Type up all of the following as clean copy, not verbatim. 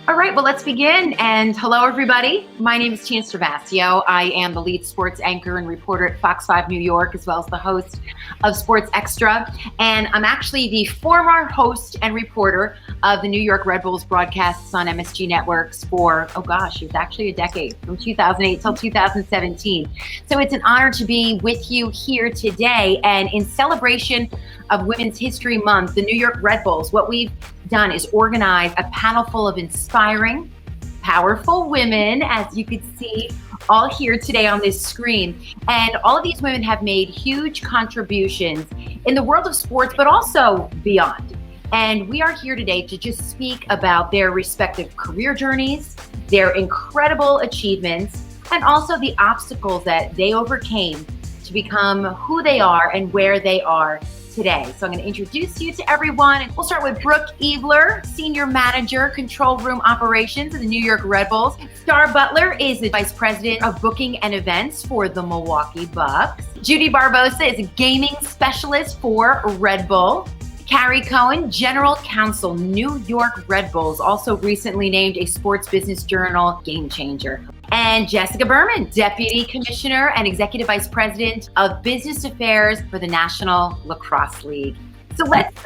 All right, well, let's begin. And hello, everybody. My name is Cervasio. I am the lead sports anchor and reporter at Fox 5 New York, as well as the host of Sports Extra. And I'm actually the former host and reporter of the New York Red Bulls broadcasts on MSG networks for, it was actually a decade, from 2008 till 2017. So it's an honor to be with you here today. And in celebration of Women's History Month, the New York Red Bulls, what we've done is organize a panel full of inspiring, powerful women, as you can see all here today on this screen. And all of these women have made huge contributions in the world of sports, but also beyond. And we are here today to just speak about their respective career journeys, their incredible achievements, and also the obstacles that they overcame to become who they are and where they are today. So I'm going to introduce you to everyone. And we'll start with Brooke Ebler, Senior Manager, Control Room Operations of the New York Red Bulls. Star Butler is the Vice President of Booking and Events for the Milwaukee Bucks. Judy Barbosa is a Gaming Specialist for Red Bull. Carrie Cohen, General Counsel, New York Red Bulls, also recently named a Sports Business Journal Game Changer. And Jessica Berman, Deputy Commissioner and Executive Vice President of Business Affairs for the National Lacrosse League. So let's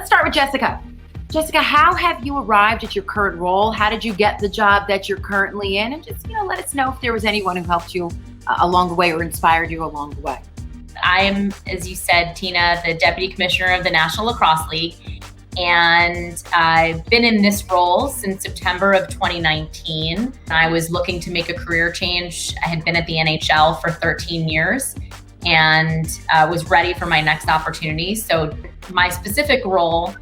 start with Jessica. Jessica, how have you arrived at your current role? How did you get the job that you're currently in? And just, let us know if there was anyone who helped you along the way or inspired you along the way. I'm, as you said, Tina, the Deputy Commissioner of the National Lacrosse League, and I've been in this role since September of 2019. I was looking to make a career change. I had been at the NHL for 13 years and was ready for my next opportunity. So my specific role,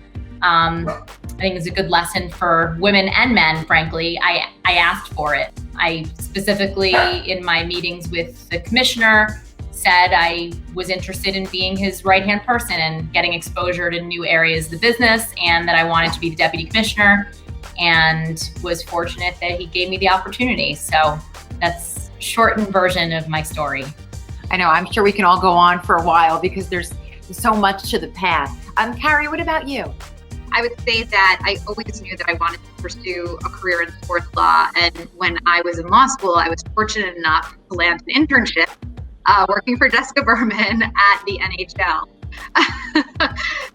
I think is a good lesson for women and men, frankly. I asked for it. I specifically, in my meetings with the commissioner, said I was interested in being his right-hand person and getting exposure to new areas of the business, and that I wanted to be the deputy commissioner, and was fortunate that he gave me the opportunity. So that's a shortened version of my story. I know, I'm sure we can all go on for a while because there's so much to the path. Carrie, what about you? I would say that I always knew that I wanted to pursue a career in sports law. And when I was in law school, I was fortunate enough to land an internship working for Jessica Berman at the NHL.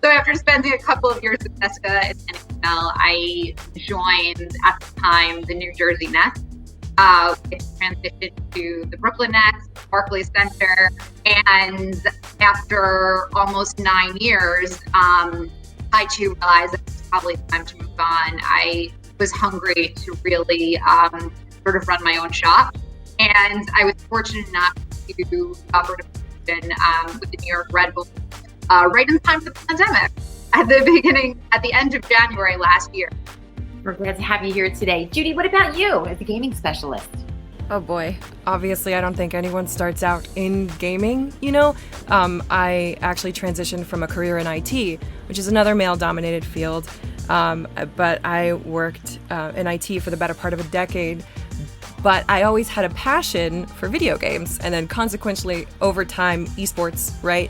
So after spending a couple of years with Jessica at the NHL, I joined at the time the New Jersey Nets. It transitioned to the Brooklyn Nets, Barclays Center, and after almost 9 years, I too realized that it was probably time to move on. I was hungry to really sort of run my own shop, and I was fortunate enough to offer a position with the New York Red Bulls right in time for the pandemic at the end of January last year. We're glad to have you here today. Judy, what about you as a gaming specialist? Oh boy. Obviously, I don't think anyone starts out in gaming, I actually transitioned from a career in IT, which is another male-dominated field, but I worked in IT for the better part of a decade. But I always had a passion for video games, and then consequently, over time, esports, right?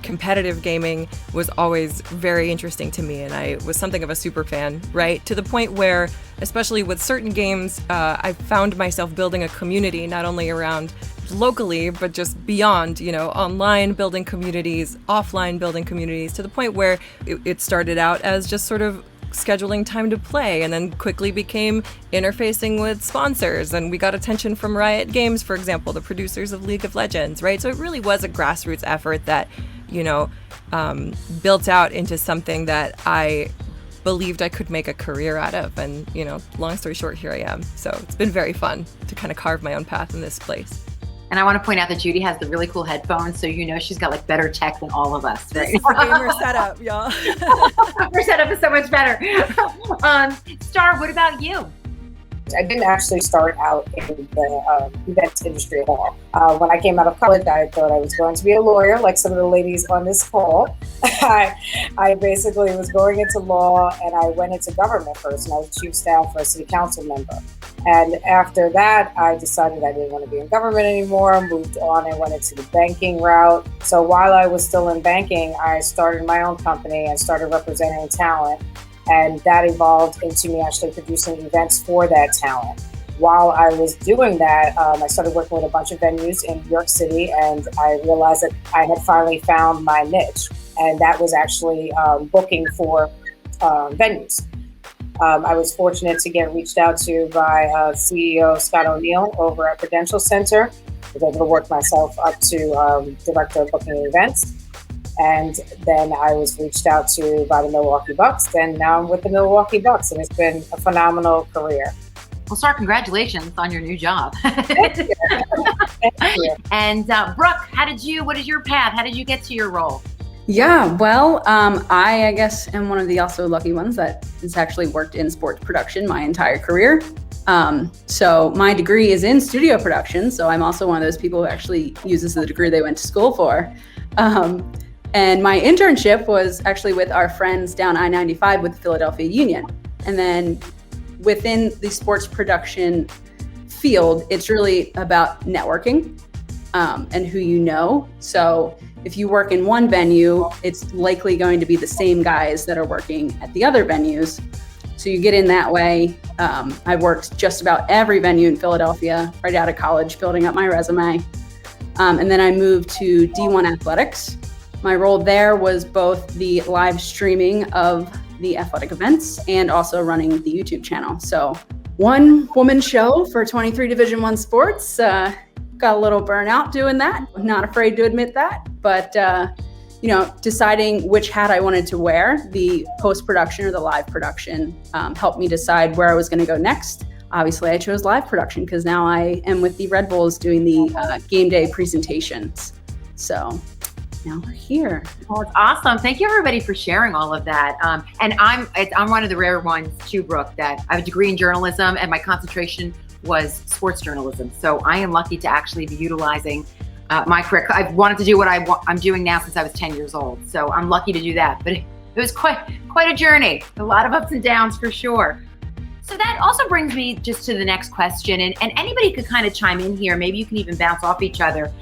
Competitive gaming was always very interesting to me, and I was something of a super fan, right? To the point where, especially with certain games, I found myself building a community, not only around locally, but just beyond, online building communities, offline building communities, to the point where it started out as just sort of scheduling time to play, and then quickly became interfacing with sponsors, and we got attention from Riot Games, for example, the producers of League of Legends, right? So it really was a grassroots effort that, built out into something that I believed I could make a career out of, and long story short, here I am. So it's been very fun to kind of carve my own path in this place. And I want to point out that Judy has the really cool headphones, so she's got better tech than all of us, right? This is a gamer setup, y'all. Her setup is so much better. Star, what about you? I didn't actually start out in the events industry at all. When I came out of college, I thought I was going to be a lawyer, like some of the ladies on this call. I basically was going into law, and I went into government first, and I was chief staff for a city council member. And after that, I decided I didn't want to be in government anymore, moved on and went into the banking route. So while I was still in banking, I started my own company and started representing talent. And that evolved into me actually producing events for that talent. While I was doing that, I started working with a bunch of venues in New York City, and I realized that I had finally found my niche. And that was actually booking for venues. I was fortunate to get reached out to by CEO Scott O'Neill over at Prudential Center. I was able to work myself up to director of booking events. And then I was reached out to by the Milwaukee Bucks, and now I'm with the Milwaukee Bucks, and it's been a phenomenal career. Well, Star, congratulations on your new job. Thank you. Thank you. And Brooke, what is your path? How did you get to your role? Yeah, well, I guess am one of the also lucky ones that has actually worked in sports production my entire career. So my degree is in studio production. So I'm also one of those people who actually uses the degree they went to school for. And my internship was actually with our friends down I-95 with the Philadelphia Union. And then within the sports production field, it's really about networking and who you know. So if you work in one venue, it's likely going to be the same guys that are working at the other venues. So you get in that way. I worked just about every venue in Philadelphia right out of college, building up my resume. And then I moved to D1 Athletics. My role there was both the live streaming of the athletic events and also running the YouTube channel. So one woman show for 23 Division I sports. Got a little burnout doing that. I'm not afraid to admit that. But, deciding which hat I wanted to wear, the post-production or the live production, helped me decide where I was going to go next. Obviously, I chose live production because now I am with the Red Bulls doing the game day presentations. So now we're here. Well, it's awesome. Thank you, everybody, for sharing all of that. And I'm one of the rare ones too, Brooke, that I have a degree in journalism and my concentration was sports journalism. So I am lucky to actually be utilizing my career. I've wanted to do what I'm doing now since I was 10 years old. So I'm lucky to do that. But it was quite a journey, a lot of ups and downs for sure. So that also brings me just to the next question. And anybody could kind of chime in here. Maybe you can even bounce off each other.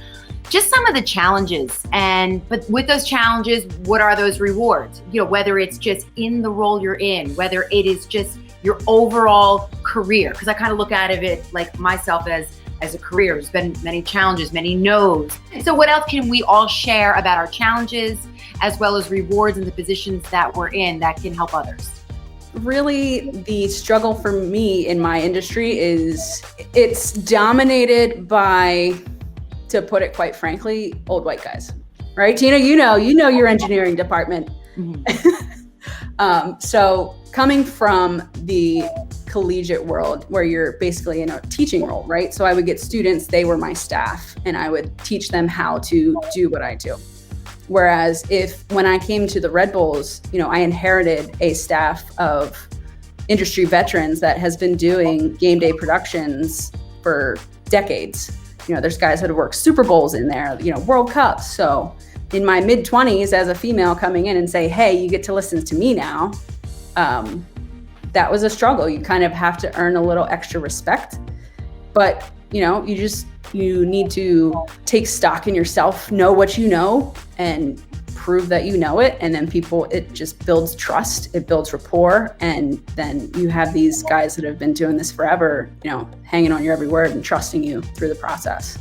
Just some of the challenges, but with those challenges, what are those rewards? Whether it's just in the role you're in, whether it is just your overall career, because I kind of look at it like myself as a career. There's been many challenges, many no's. So what else can we all share about our challenges as well as rewards in the positions that we're in that can help others? Really, the struggle for me in my industry is it's dominated by, to put it quite frankly, old white guys, right? Tina, you know your engineering department. Mm-hmm. So coming from the collegiate world where you're basically in a teaching role, right? So I would get students, they were my staff, and I would teach them how to do what I do. Whereas when I came to the Red Bulls, I inherited a staff of industry veterans that has been doing game day productions for decades. There's guys that have worked Super Bowls in there, World Cups. So in my mid-20s as a female coming in and say, hey, you get to listen to me now, that was a struggle. You kind of have to earn a little extra respect. But, you need to take stock in yourself, know what you know, and prove that you know it. And then it just builds trust, it builds rapport. And then you have these guys that have been doing this forever, hanging on your every word and trusting you through the process.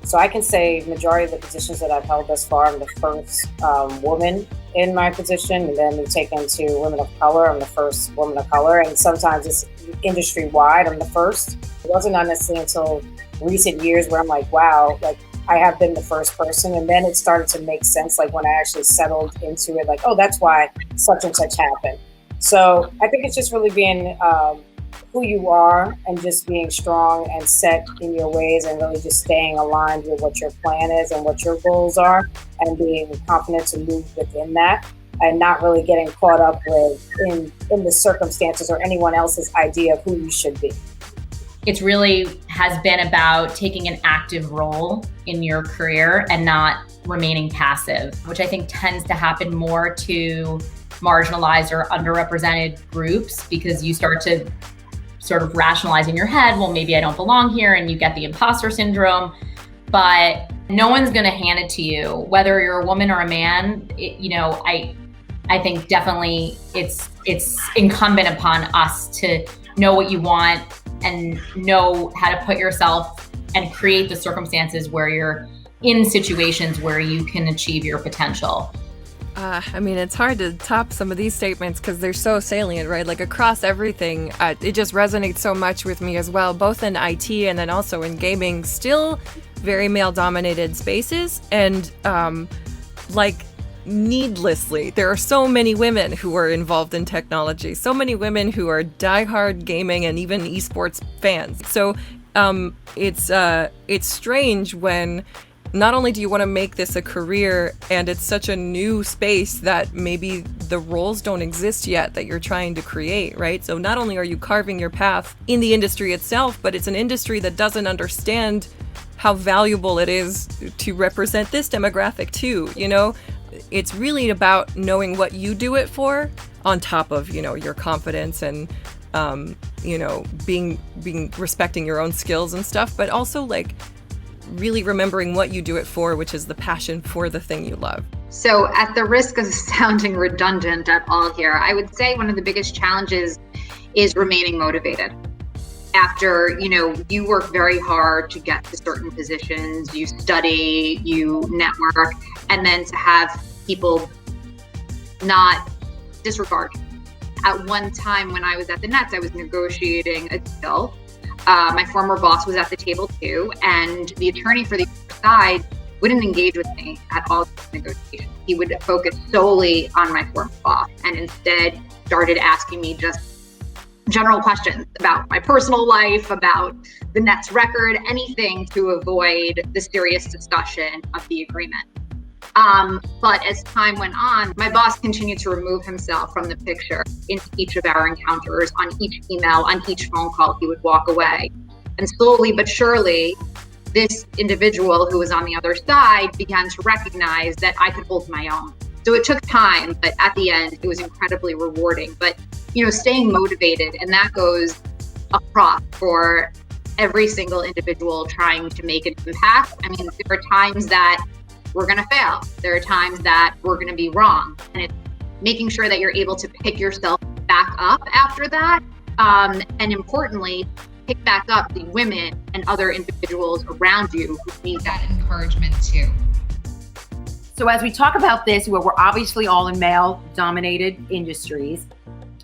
So I can say majority of the positions that I've held thus far, I'm the first woman in my position, and then we take into women of color, I'm the first woman of color, and sometimes it's industry-wide, I'm the first. It wasn't necessarily until recent years where I'm like, wow, I have been the first person, and then it started to make sense, when I actually settled into it, oh, that's why such and such happened. So I think it's just really being who you are and just being strong and set in your ways and really just staying aligned with what your plan is and what your goals are and being confident to move within that and not really getting caught up with in the circumstances or anyone else's idea of who you should be. It really has been about taking an active role in your career and not remaining passive, which I think tends to happen more to marginalized or underrepresented groups because you start to sort of rationalize in your head, well, maybe I don't belong here, and you get the imposter syndrome. But no one's going to hand it to you, whether you're a woman or a man. I think definitely it's incumbent upon us to know what you want and know how to put yourself and create the circumstances where you're in situations where you can achieve your potential. I mean, it's hard to top some of these statements because they're so salient, right? Like across everything, it just resonates so much with me as well, both in IT and then also in gaming, still very male-dominated spaces. And like needlessly, there are so many women who are involved in technology, so many women who are diehard gaming and even esports fans. So it's strange when not only do you want to make this a career and it's such a new space that maybe the roles don't exist yet that you're trying to create, right? So not only are you carving your path in the industry itself, but it's an industry that doesn't understand how valuable it is to represent this demographic too, you know? It's really about knowing what you do it for on top of, you know, your confidence and you know, being respecting your own skills and stuff, but also like really remembering what you do it for, which is the passion for the thing you love. So at the risk of sounding redundant at all here, I would say one of the biggest challenges is remaining motivated. After, you know, you work very hard to get to certain positions, you study, you network, and then to have people not disregard. At one time when I was at the Nets, I was negotiating a deal. My former boss was at the table too, and the attorney for the other side wouldn't engage with me at all in negotiations. He would focus solely on my former boss and instead started asking me just general questions about my personal life, about the Nets record, anything to avoid the serious discussion of the agreement. But as time went on, my boss continued to remove himself from the picture in each of our encounters, on each email, on each phone call, he would walk away. And slowly but surely, this individual who was on the other side began to recognize that I could hold my own. So it took time, but at the end, it was incredibly rewarding. But, you know, staying motivated, and that goes across for every single individual trying to make an impact. I mean, there are times that we're going to fail. There are times that we're going to be wrong. And it's making sure that you're able to pick yourself back up after that. And importantly, pick back up the women and other individuals around you who need that encouragement too. So as we talk about this, where we're obviously all in male-dominated industries,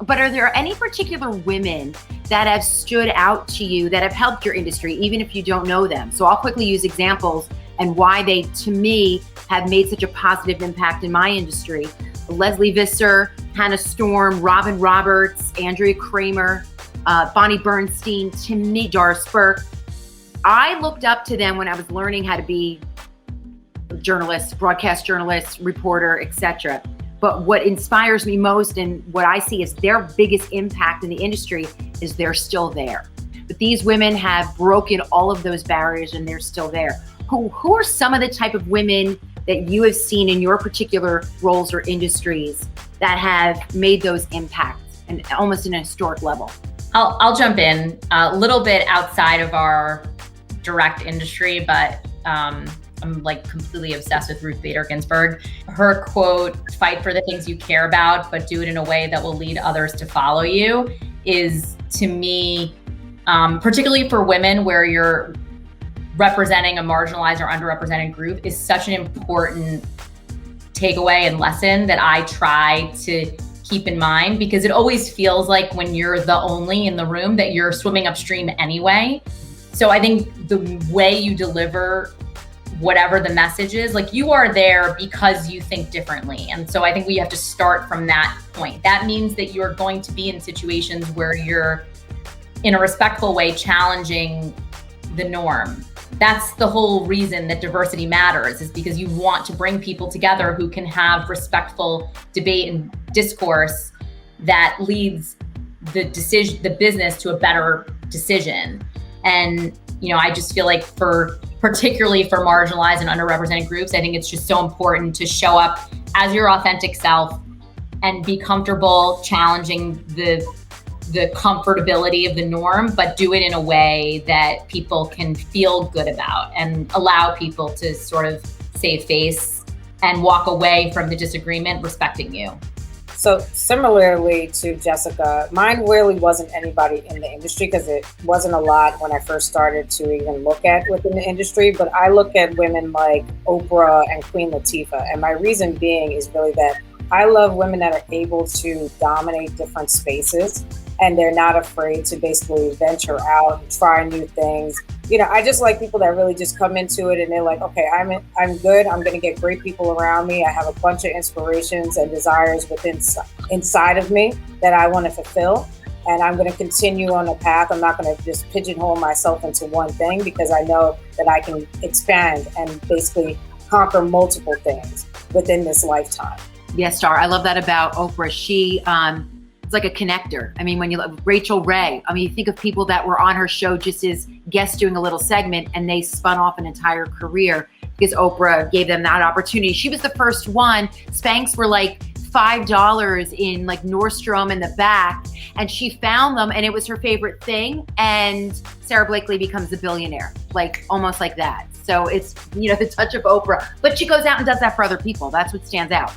but are there any particular women that have stood out to you that have helped your industry, even if you don't know them? So I'll quickly use examples and why they, to me, have made such a positive impact in my industry. Leslie Visser, Hannah Storm, Robin Roberts, Andrea Kramer, Bonnie Bernstein, to me, Doris Burke. I looked up to them when I was learning how to be a journalist, broadcast journalist, reporter, etc. But what inspires me most and what I see as their biggest impact in the industry is they're still there. But these women have broken all of those barriers and they're still there. Who are some of the type of women that you have seen in your particular roles or industries that have made those impacts and almost in a historic level? I'll jump in a little bit outside of our direct industry, but I'm like completely obsessed with Ruth Bader Ginsburg. Her quote, "Fight for the things you care about, but do it in a way that will lead others to follow you," is to me, particularly for women where you're representing a marginalized or underrepresented group, is such an important takeaway and lesson that I try to keep in mind, because it always feels like when you're the only in the room that you're swimming upstream anyway. So I think the way you deliver whatever the message is, like, you are there because you think differently. And so I think we have to start from that point. That means that you're going to be in situations where you're in a respectful way challenging the norm. That's the whole reason that diversity matters, is because you want to bring people together who can have respectful debate and discourse that leads the business to a better decision. And, you know, I just feel like particularly for marginalized and underrepresented groups, I think it's just so important to show up as your authentic self and be comfortable challenging the comfortability of the norm, but do it in a way that people can feel good about and allow people to sort of save face and walk away from the disagreement respecting you. So similarly to Jessica, mine really wasn't anybody in the industry because it wasn't a lot when I first started to even look at within the industry. But I look at women like Oprah and Queen Latifah. And my reason being is really that I love women that are able to dominate different spaces and they're not afraid to basically venture out and try new things. You know, I just like people that really just come into it and they're like, okay, I'm good. I'm going to get great people around me. I have a bunch of inspirations and desires inside of me that I want to fulfill. And I'm going to continue on a path. I'm not going to just pigeonhole myself into one thing because I know that I can expand and basically conquer multiple things within this lifetime. Yes, Star. I love that about Oprah. She, it's like a connector. I mean, when you look, Rachel Ray, I mean, you think of people that were on her show just as guests doing a little segment and they spun off an entire career because Oprah gave them that opportunity. She was the first one. Spanx were like $5 in like Nordstrom in the back and she found them and it was her favorite thing. And Sarah Blakely becomes a billionaire, like almost like that. So it's, you know, the touch of Oprah, but she goes out and does that for other people. That's what stands out.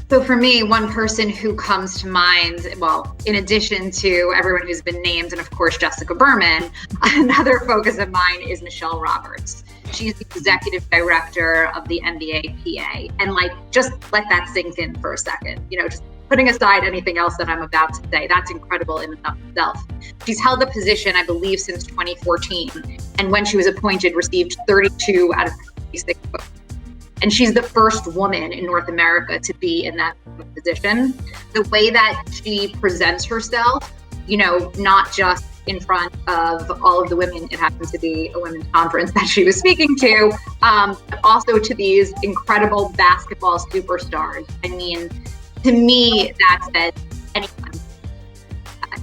So for me, one person who comes to mind, well, in addition to everyone who's been named, and of course, Jessica Berman, another focus of mine is Michelle Roberts. She's the executive director of the NBA PA. And like, just let that sink in for a second, you know, just putting aside anything else that I'm about to say, that's incredible in and of itself. She's held the position, I believe, since 2014. And when she was appointed, received 32 out of 36 votes. And she's the first woman in North America to be in that position. The way that she presents herself, you know, not just in front of all of the women, it happens to be a women's conference that she was speaking to, but also to these incredible basketball superstars. I mean, to me, that says anyone.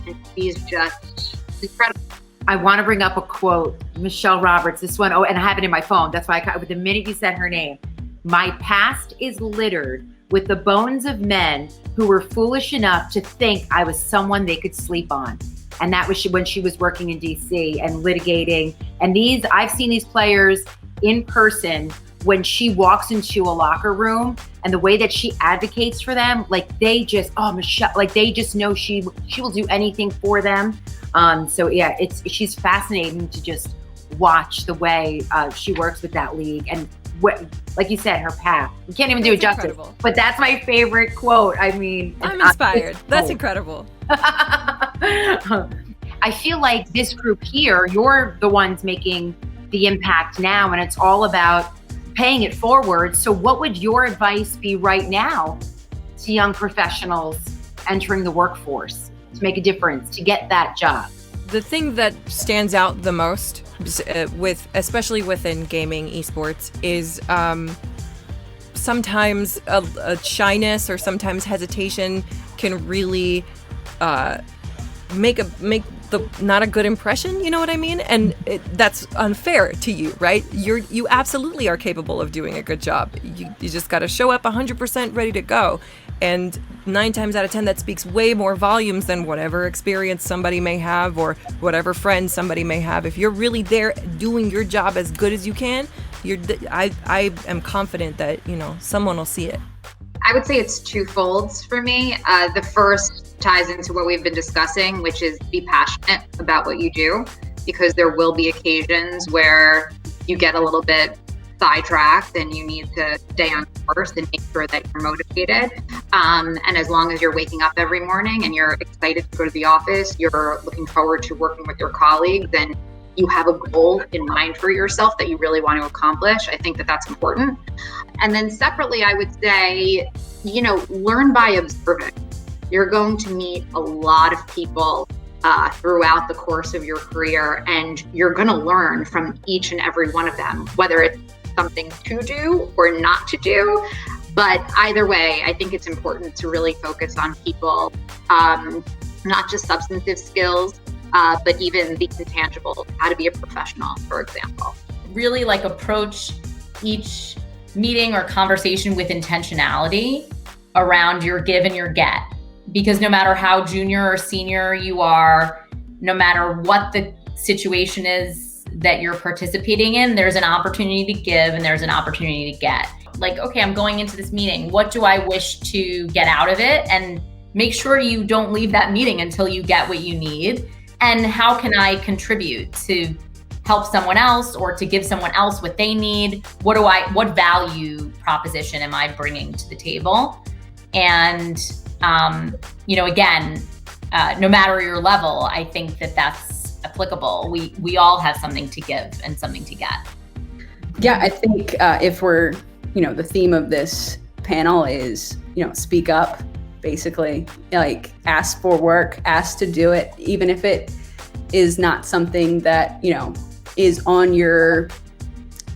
And she's just incredible. I want to bring up a quote, Michelle Roberts, this one, oh, and I have it in my phone. That's why the minute you said her name, my past is littered with the bones of men who were foolish enough to think I was someone they could sleep on. And that was when she was working in DC and litigating. And I've seen these players in person when she walks into a locker room and the way that she advocates for them, like they just, oh, Michelle, like they just know she will do anything for them. So yeah, she's fascinating to just watch the way she works with that league and like you said, her path. We can't even do it justice, but that's my favorite quote. I mean, I'm inspired. That's incredible. I feel like this group here, you're the ones making the impact now, and it's all about paying it forward. So what would your advice be right now to young professionals entering the workforce to make a difference, to get that job? The thing that stands out the most, especially within gaming esports, is sometimes a shyness or sometimes hesitation can really make the not a good impression. You know what I mean? And that's unfair to you, right? You absolutely are capable of doing a good job. You just got to show up 100% ready to go. And 9 times out of 10, that speaks way more volumes than whatever experience somebody may have or whatever friends somebody may have. If you're really there doing your job as good as you can, I am confident that, you know, someone will see it. I would say it's twofold for me. The first ties into what we've been discussing, which is be passionate about what you do, because there will be occasions where you get a little bit sidetracked and you need to stay on course and make sure that you're motivated. And as long as you're waking up every morning and you're excited to go to the office, you're looking forward to working with your colleagues, and you have a goal in mind for yourself that you really want to accomplish, I think that that's important. And then separately, I would say, you know, learn by observing. You're going to meet a lot of people throughout the course of your career, and you're going to learn from each and every one of them, whether it's something to do or not to do. But either way, I think it's important to really focus on people, not just substantive skills, but even the intangible, how to be a professional, for example. Really like approach each meeting or conversation with intentionality around your give and your get. Because no matter how junior or senior you are, no matter what the situation is that you're participating in, there's an opportunity to give and there's an opportunity to get. like, okay, I'm going into this meeting. What do I wish to get out of it? And make sure you don't leave that meeting until you get what you need. And how can I contribute to help someone else or to give someone else what they need? What value proposition am I bringing to the table? And, again, no matter your level, I think that that's applicable. We all have something to give and something to get. Yeah, I think if we're, the theme of this panel is, speak up, basically, like ask for work, ask to do it, even if it is not something that, is on your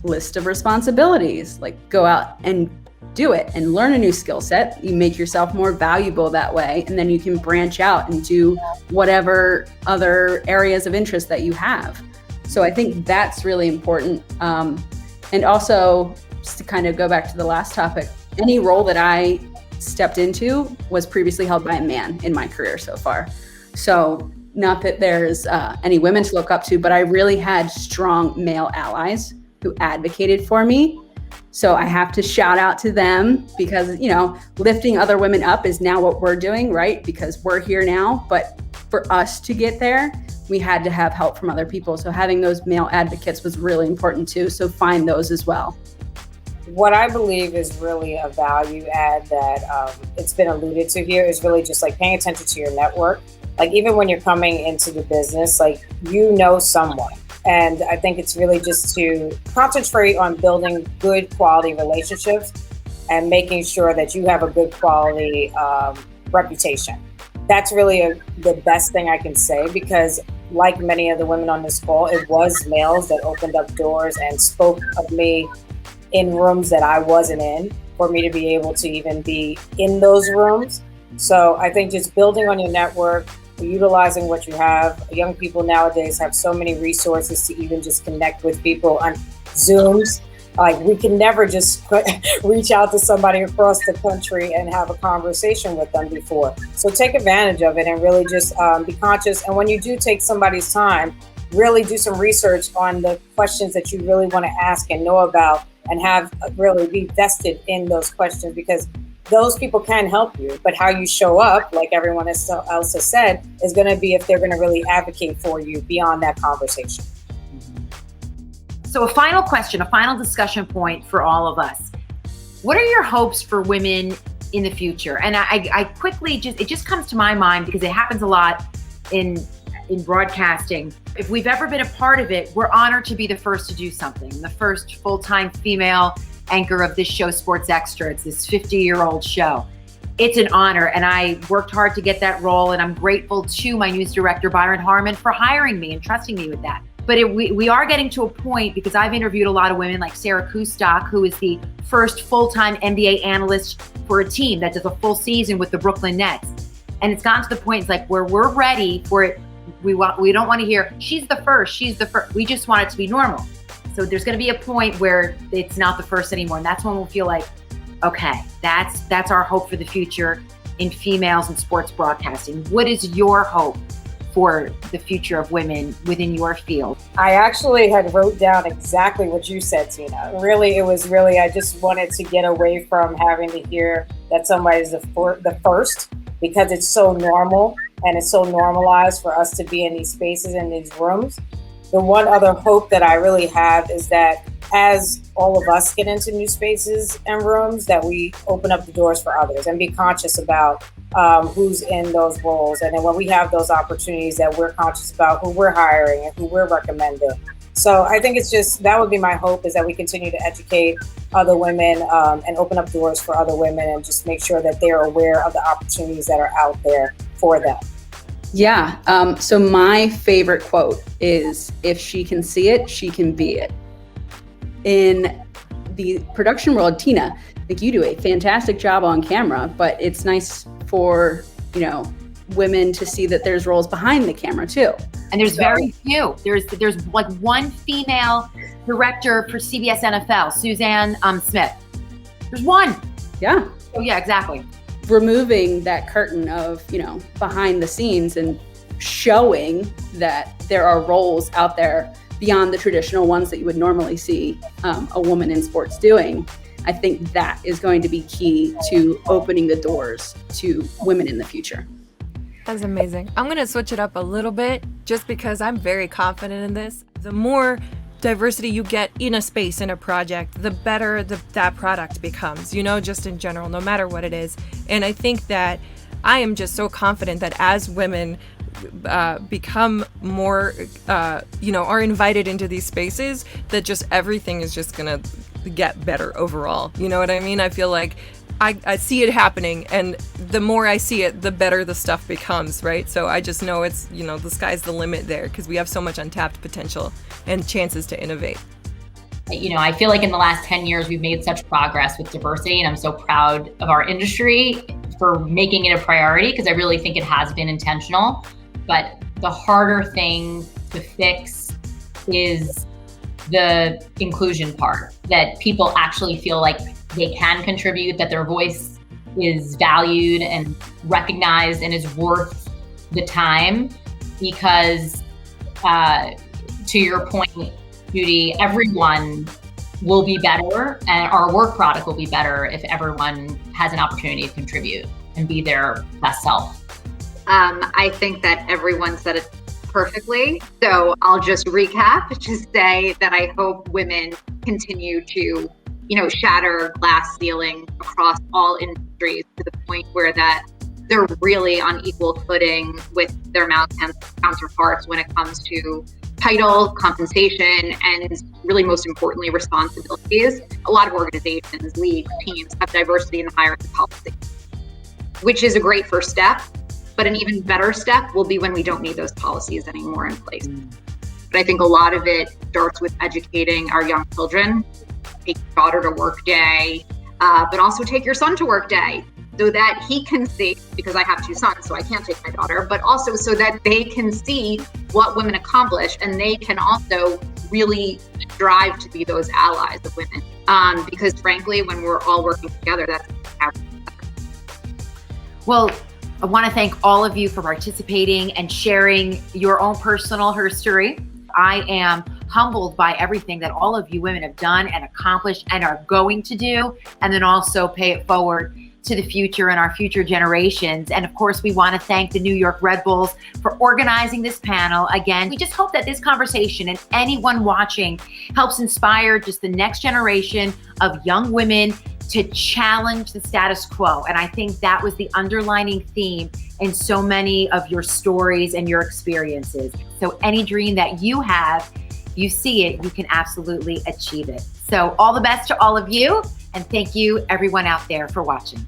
list of responsibilities. Like go out and do it and learn a new skill set. You make yourself more valuable that way, and then you can branch out and do whatever other areas of interest that you have. So I think that's really important. And also, just to kind of go back to the last topic, any role that I stepped into was previously held by a man in my career so far. So not that there's any women to look up to, but I really had strong male allies who advocated for me. So I have to shout out to them because, lifting other women up is now what we're doing, right? Because we're here now. But for us to get there, we had to have help from other people. So having those male advocates was really important too. So find those as well. What I believe is really a value add that it's been alluded to here is really just like paying attention to your network. Like even when you're coming into the business, like someone. And I think it's really just to concentrate on building good quality relationships and making sure that you have a good quality reputation. That's really the best thing I can say, because like many of the women on this call, it was males that opened up doors and spoke of me in rooms that I wasn't in for me to be able to even be in those rooms. So I think just building on your network, utilizing what you have. Young people nowadays have so many resources to even just connect with people on Zooms. Like we can never just reach out to somebody across the country and have a conversation with them before. So take advantage of it and really just be conscious. And when you do take somebody's time, really do some research on the questions that you really want to ask and know about, and have really be vested in those questions, because those people can help you, but how you show up, like everyone else has said, is going to be if they're going to really advocate for you beyond that conversation. So a final question, a final discussion point for all of us. What are your hopes for women in the future? And I quickly it just comes to my mind because it happens a lot in broadcasting. If we've ever been a part of it, we're honored to be the first to do something. The first full-time female anchor of this show, Sports Extra. It's this 50-year-old show. It's an honor, and I worked hard to get that role, and I'm grateful to my news director, Byron Harmon, for hiring me and trusting me with that. But we are getting to a point, because I've interviewed a lot of women like Sarah Kustok, who is the first full-time NBA analyst for a team that does a full season with the Brooklyn Nets. And it's gotten to the point, it's like where we're ready for it. We don't want to hear, she's the first. We just want it to be normal. So there's going to be a point where it's not the first anymore. And that's when we'll feel like, okay, that's our hope for the future in females in sports broadcasting. What is your hope for the future of women within your field? I actually had wrote down exactly what you said, Tina. Really, I just wanted to get away from having to hear that somebody's the first, because it's so normal and it's so normalized for us to be in these spaces, in these rooms. The one other hope that I really have is that as all of us get into new spaces and rooms, that we open up the doors for others and be conscious about who's in those roles. And then when we have those opportunities, that we're conscious about who we're hiring and who we're recommending. So I think it's just, that would be my hope, is that we continue to educate other women and open up doors for other women, and just make sure that they're aware of the opportunities that are out there for them. Yeah. So my favorite quote is, if she can see it, she can be it. In the production world, Tina, I think you do a fantastic job on camera, but it's nice for, women to see that there's roles behind the camera too. And there's very few. There's like one female director for CBS NFL, Suzanne Smith. There's one. Yeah. Oh yeah, exactly. Removing that curtain of, behind the scenes and showing that there are roles out there beyond the traditional ones that you would normally see a woman in sports doing. I think that is going to be key to opening the doors to women in the future. That's amazing. I'm going to switch it up a little bit just because I'm very confident in this. The more diversity you get in a space, in a project, the better that product becomes, you know, just in general, no matter what it is. And I think that I am just so confident that as women become more, are invited into these spaces, that just everything is just going to get better overall. You know what I mean? I feel like I see it happening, and the more I see it, the better the stuff becomes, right? So I just know it's, the sky's the limit there because we have so much untapped potential and chances to innovate. I feel like in the last 10 years, we've made such progress with diversity, and I'm so proud of our industry for making it a priority because I really think it has been intentional. But the harder thing to fix is the inclusion part, that people actually feel like they can contribute, that their voice is valued and recognized and is worth the time. Because to your point, Judy, everyone will be better and our work product will be better if everyone has an opportunity to contribute and be their best self. I think that everyone said it perfectly. So I'll just recap to say that I hope women continue to shatter glass ceiling across all industries to the point where that they're really on equal footing with their male counterparts when it comes to title, compensation, and really most importantly, responsibilities. A lot of organizations, leagues, teams have diversity in the hiring policy, which is a great first step, but an even better step will be when we don't need those policies anymore in place. But I think a lot of it starts with educating our young children. Take your daughter to work day, but also take your son to work day so that he can see, because I have two sons, so I can't take my daughter, but also so that they can see what women accomplish and they can also really strive to be those allies of women. Because frankly, when we're all working together, that's how. Well, I want to thank all of you for participating and sharing your own personal history. I am humbled by everything that all of you women have done and accomplished and are going to do, and then also pay it forward to the future and our future generations. And of course, we want to thank the New York Red Bulls for organizing this panel. Again, we just hope that this conversation and anyone watching helps inspire just the next generation of young women to challenge the status quo. And I think that was the underlining theme in so many of your stories and your experiences. So any dream that you have, you see it, you can absolutely achieve it. So all the best to all of you. And thank you everyone out there for watching.